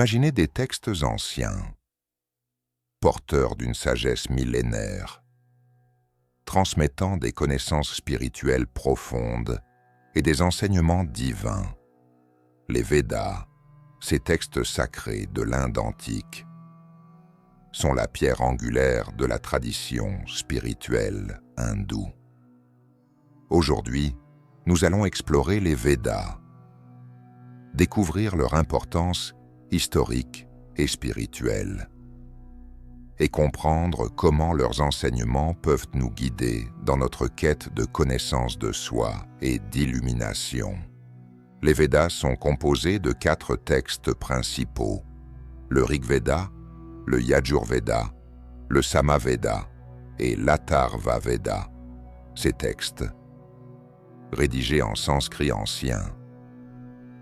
Imaginez des textes anciens, porteurs d'une sagesse millénaire, transmettant des connaissances spirituelles profondes et des enseignements divins. Les Védas, ces textes sacrés de l'Inde antique, sont la pierre angulaire de la tradition spirituelle hindoue. Aujourd'hui, nous allons explorer les Védas, découvrir leur importance historique et spirituelle, et comprendre comment leurs enseignements peuvent nous guider dans notre quête de connaissance de soi et d'illumination. Les Védas sont composés de 4 textes principaux: le Rig Veda, le Yajurveda, le Samaveda et l'Atharva Veda. Ces textes, rédigés en sanskrit ancien,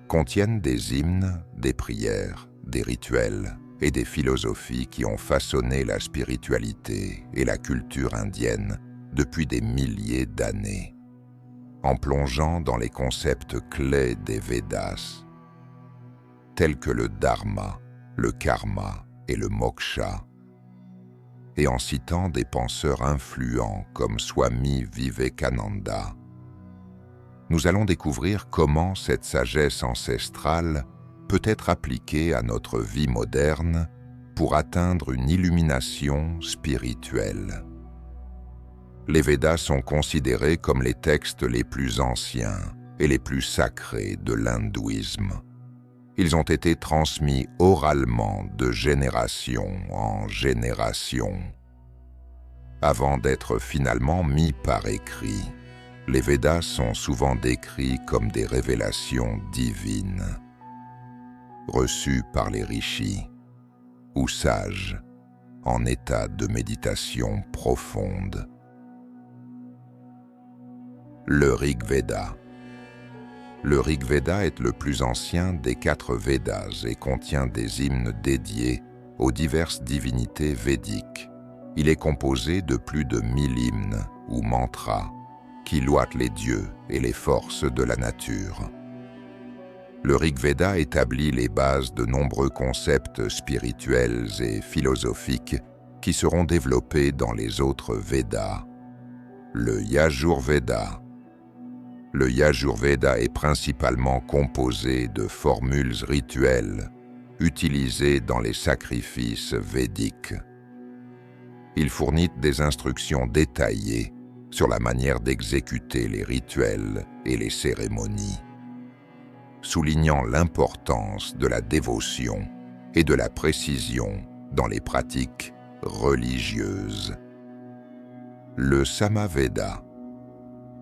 contiennent des hymnes, des prières, des rituels et des philosophies qui ont façonné la spiritualité et la culture indienne depuis des milliers d'années. En plongeant dans les concepts clés des Védas, tels que le dharma, le karma et le moksha, et en citant des penseurs influents comme Swami Vivekananda, nous allons découvrir comment cette sagesse ancestrale peut être appliquée à notre vie moderne pour atteindre une illumination spirituelle. Les Védas sont considérés comme les textes les plus anciens et les plus sacrés de l'hindouisme. Ils ont été transmis oralement de génération en génération, avant d'être finalement mis par écrit. Les Védas sont souvent décrits comme des révélations divines, reçues par les rishis ou sages en état de méditation profonde. Le Rig Veda. Le Rig Veda est le plus ancien des 4 Védas et contient des hymnes dédiés aux diverses divinités védiques. Il est composé de plus de 1000 hymnes ou mantras qui loient les dieux et les forces de la nature. Le Rig Veda établit les bases de nombreux concepts spirituels et philosophiques qui seront développés dans les autres Védas. Le Yajurveda. Le Yajurveda est principalement composé de formules rituelles utilisées dans les sacrifices védiques. Il fournit des instructions détaillées sur la manière d'exécuter les rituels et les cérémonies, soulignant l'importance de la dévotion et de la précision dans les pratiques religieuses. Le Samaveda.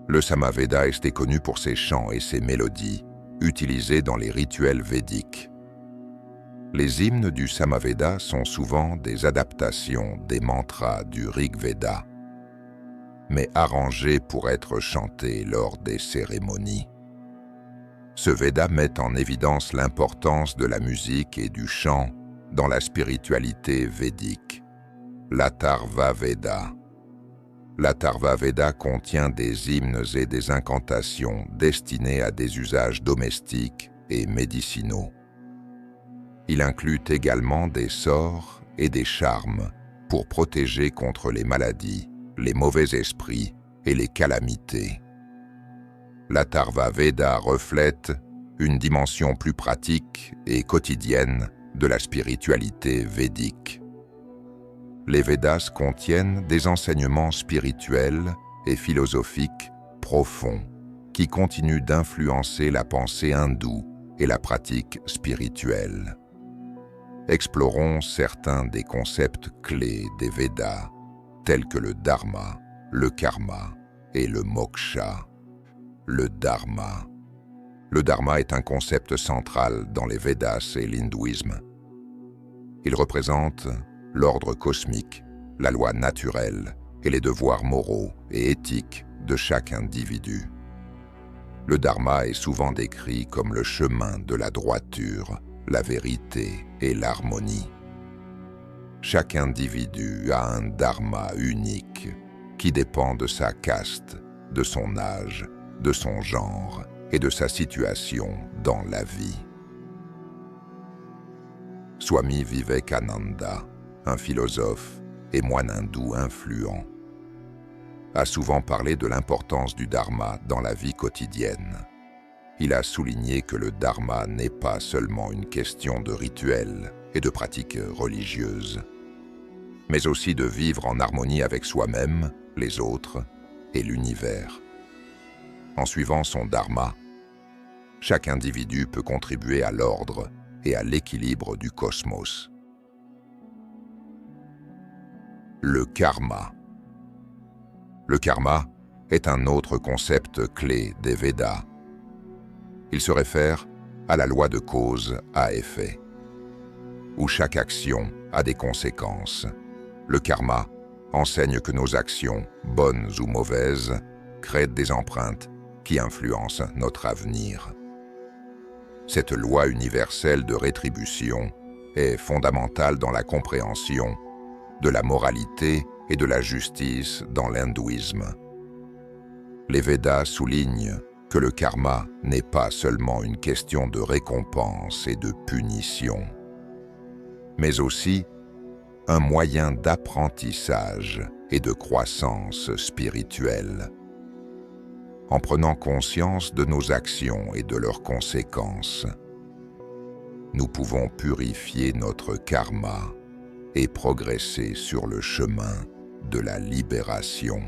Le Samaveda est connu pour ses chants et ses mélodies, utilisés dans les rituels védiques. Les hymnes du Samaveda sont souvent des adaptations des mantras du Rig Veda, mais arrangés pour être chantés lors des cérémonies. Ce Veda met en évidence l'importance de la musique et du chant dans la spiritualité védique. L'Atharva Veda. L'Atharva Veda contient des hymnes et des incantations destinés à des usages domestiques et médicinaux. Il inclut également des sorts et des charmes pour protéger contre les maladies, les mauvais esprits et les calamités. L'Atharva Veda reflète une dimension plus pratique et quotidienne de la spiritualité védique. Les Védas contiennent des enseignements spirituels et philosophiques profonds qui continuent d'influencer la pensée hindoue et la pratique spirituelle. Explorons certains des concepts clés des Védas, tels que le dharma, le karma et le moksha. Le dharma. Le dharma est un concept central dans les Védas et l'hindouisme. Il représente l'ordre cosmique, la loi naturelle et les devoirs moraux et éthiques de chaque individu. Le dharma est souvent décrit comme le chemin de la droiture, la vérité et l'harmonie. Chaque individu a un dharma unique qui dépend de sa caste, de son âge, de son genre et de sa situation dans la vie. Swami Vivekananda, un philosophe et moine hindou influent, a souvent parlé de l'importance du dharma dans la vie quotidienne. Il a souligné que le dharma n'est pas seulement une question de rituels et de pratiques religieuses, mais aussi de vivre en harmonie avec soi-même, les autres et l'univers. En suivant son dharma, chaque individu peut contribuer à l'ordre et à l'équilibre du cosmos. Le karma. Le karma est un autre concept clé des Védas. Il se réfère à la loi de cause à effet, où chaque action a des conséquences. Le karma enseigne que nos actions, bonnes ou mauvaises, créent des empreintes qui influencent notre avenir. Cette loi universelle de rétribution est fondamentale dans la compréhension de la moralité et de la justice dans l'hindouisme. Les Védas soulignent que le karma n'est pas seulement une question de récompense et de punition, mais aussi un moyen d'apprentissage et de croissance spirituelle. En prenant conscience de nos actions et de leurs conséquences, nous pouvons purifier notre karma et progresser sur le chemin de la libération.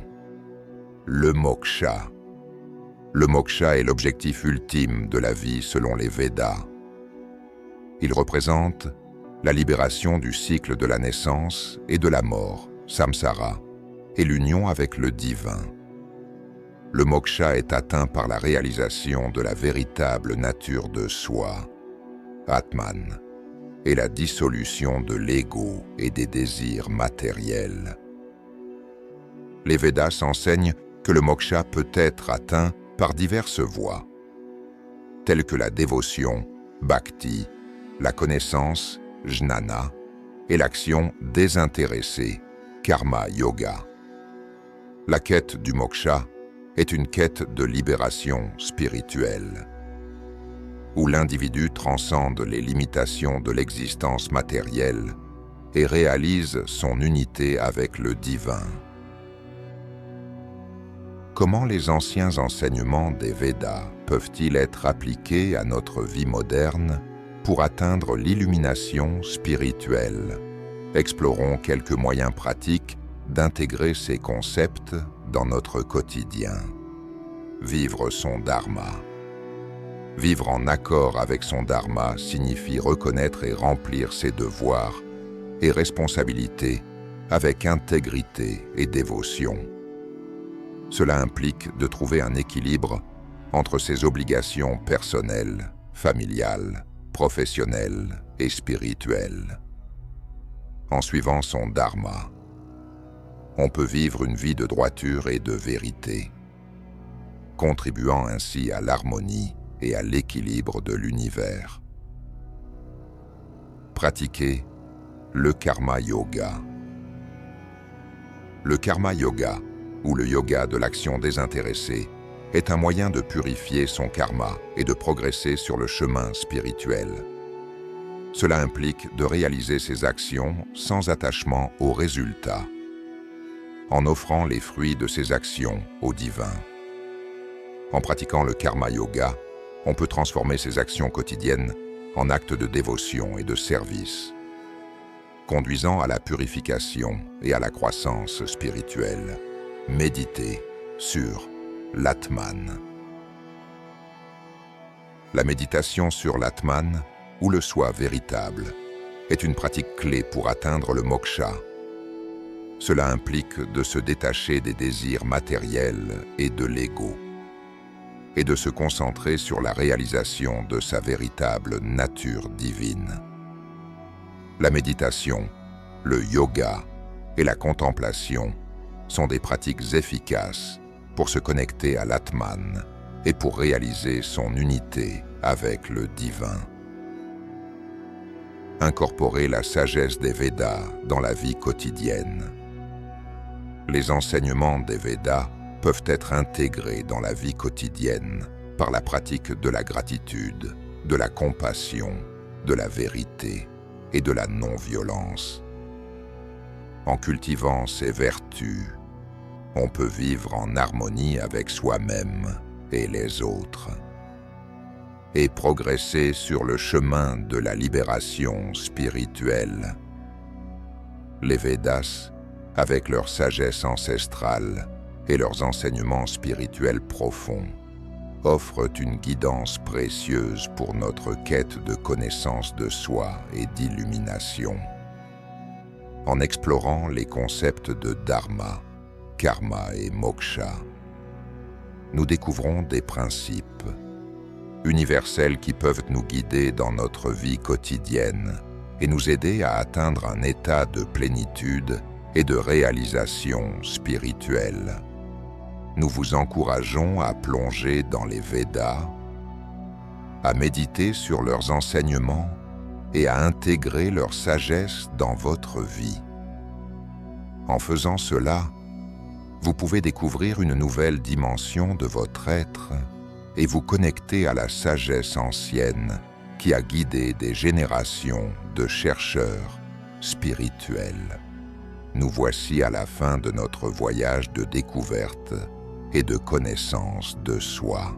Le moksha. Le moksha est l'objectif ultime de la vie selon les Védas. Il représente la libération du cycle de la naissance et de la mort, samsara, et l'union avec le divin. Le moksha est atteint par la réalisation de la véritable nature de soi, Atman, et la dissolution de l'ego et des désirs matériels. Les Védas enseignent que le moksha peut être atteint par diverses voies, telles que la dévotion, bhakti, la connaissance, jnana, et l'action désintéressée, karma yoga. La quête du moksha est une quête de libération spirituelle, où l'individu transcende les limitations de l'existence matérielle et réalise son unité avec le divin. Comment les anciens enseignements des Védas peuvent-ils être appliqués à notre vie moderne pour atteindre l'illumination spirituelle? Explorons quelques moyens pratiques d'intégrer ces concepts dans notre quotidien. Vivre son dharma. Vivre en accord avec son dharma signifie reconnaître et remplir ses devoirs et responsabilités avec intégrité et dévotion. Cela implique de trouver un équilibre entre ses obligations personnelles, familiales, professionnelles et spirituelles. En suivant son dharma, on peut vivre une vie de droiture et de vérité, contribuant ainsi à l'harmonie et à l'équilibre de l'univers. Pratiquer le karma yoga. Le karma yoga, ou le yoga de l'action désintéressée, est un moyen de purifier son karma et de progresser sur le chemin spirituel. Cela implique de réaliser ses actions sans attachement aux résultats, en offrant les fruits de ses actions au divin. En pratiquant le karma yoga, on peut transformer ses actions quotidiennes en actes de dévotion et de service, conduisant à la purification et à la croissance spirituelle. Méditer sur l'Atman. La méditation sur l'Atman, ou le soi véritable, est une pratique clé pour atteindre le moksha. Cela implique de se détacher des désirs matériels et de l'ego, et de se concentrer sur la réalisation de sa véritable nature divine. La méditation, le yoga et la contemplation sont des pratiques efficaces pour se connecter à l'Atman et pour réaliser son unité avec le divin. Incorporer la sagesse des Védas dans la vie quotidienne. Les enseignements des Védas peuvent être intégrés dans la vie quotidienne par la pratique de la gratitude, de la compassion, de la vérité et de la non-violence. En cultivant ces vertus, on peut vivre en harmonie avec soi-même et les autres, et progresser sur le chemin de la libération spirituelle. Les Védas, avec leur sagesse ancestrale et leurs enseignements spirituels profonds, offrent une guidance précieuse pour notre quête de connaissance de soi et d'illumination. En explorant les concepts de dharma, karma et moksha, nous découvrons des principes universels qui peuvent nous guider dans notre vie quotidienne et nous aider à atteindre un état de plénitude et de réalisation spirituelle. Nous vous encourageons à plonger dans les Védas, à méditer sur leurs enseignements et à intégrer leur sagesse dans votre vie. En faisant cela, vous pouvez découvrir une nouvelle dimension de votre être et vous connecter à la sagesse ancienne qui a guidé des générations de chercheurs spirituels. Nous voici à la fin de notre voyage de découverte et de connaissance de soi.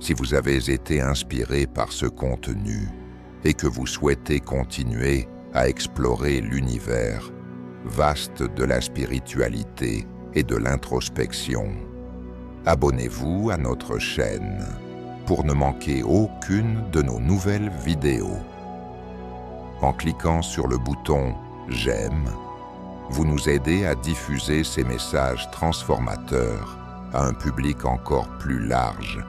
Si vous avez été inspiré par ce contenu et que vous souhaitez continuer à explorer l'univers vaste de la spiritualité et de l'introspection, abonnez-vous à notre chaîne pour ne manquer aucune de nos nouvelles vidéos. En cliquant sur le bouton « J'aime », vous nous aidez à diffuser ces messages transformateurs à un public encore plus large,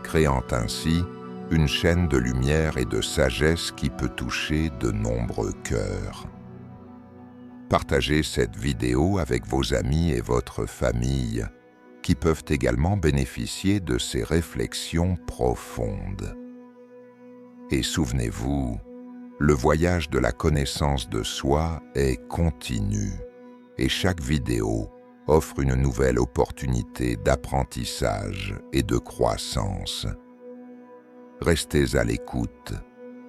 créant ainsi une chaîne de lumière et de sagesse qui peut toucher de nombreux cœurs. Partagez cette vidéo avec vos amis et votre famille, qui peuvent également bénéficier de ces réflexions profondes. Et souvenez-vous, le voyage de la connaissance de soi est continu, et chaque vidéo offre une nouvelle opportunité d'apprentissage et de croissance. Restez à l'écoute,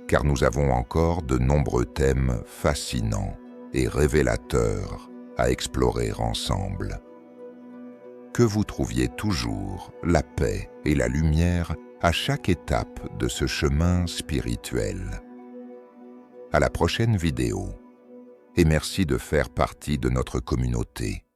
car nous avons encore de nombreux thèmes fascinants et révélateurs à explorer ensemble. Que vous trouviez toujours la paix et la lumière à chaque étape de ce chemin spirituel. À la prochaine vidéo, et merci de faire partie de notre communauté.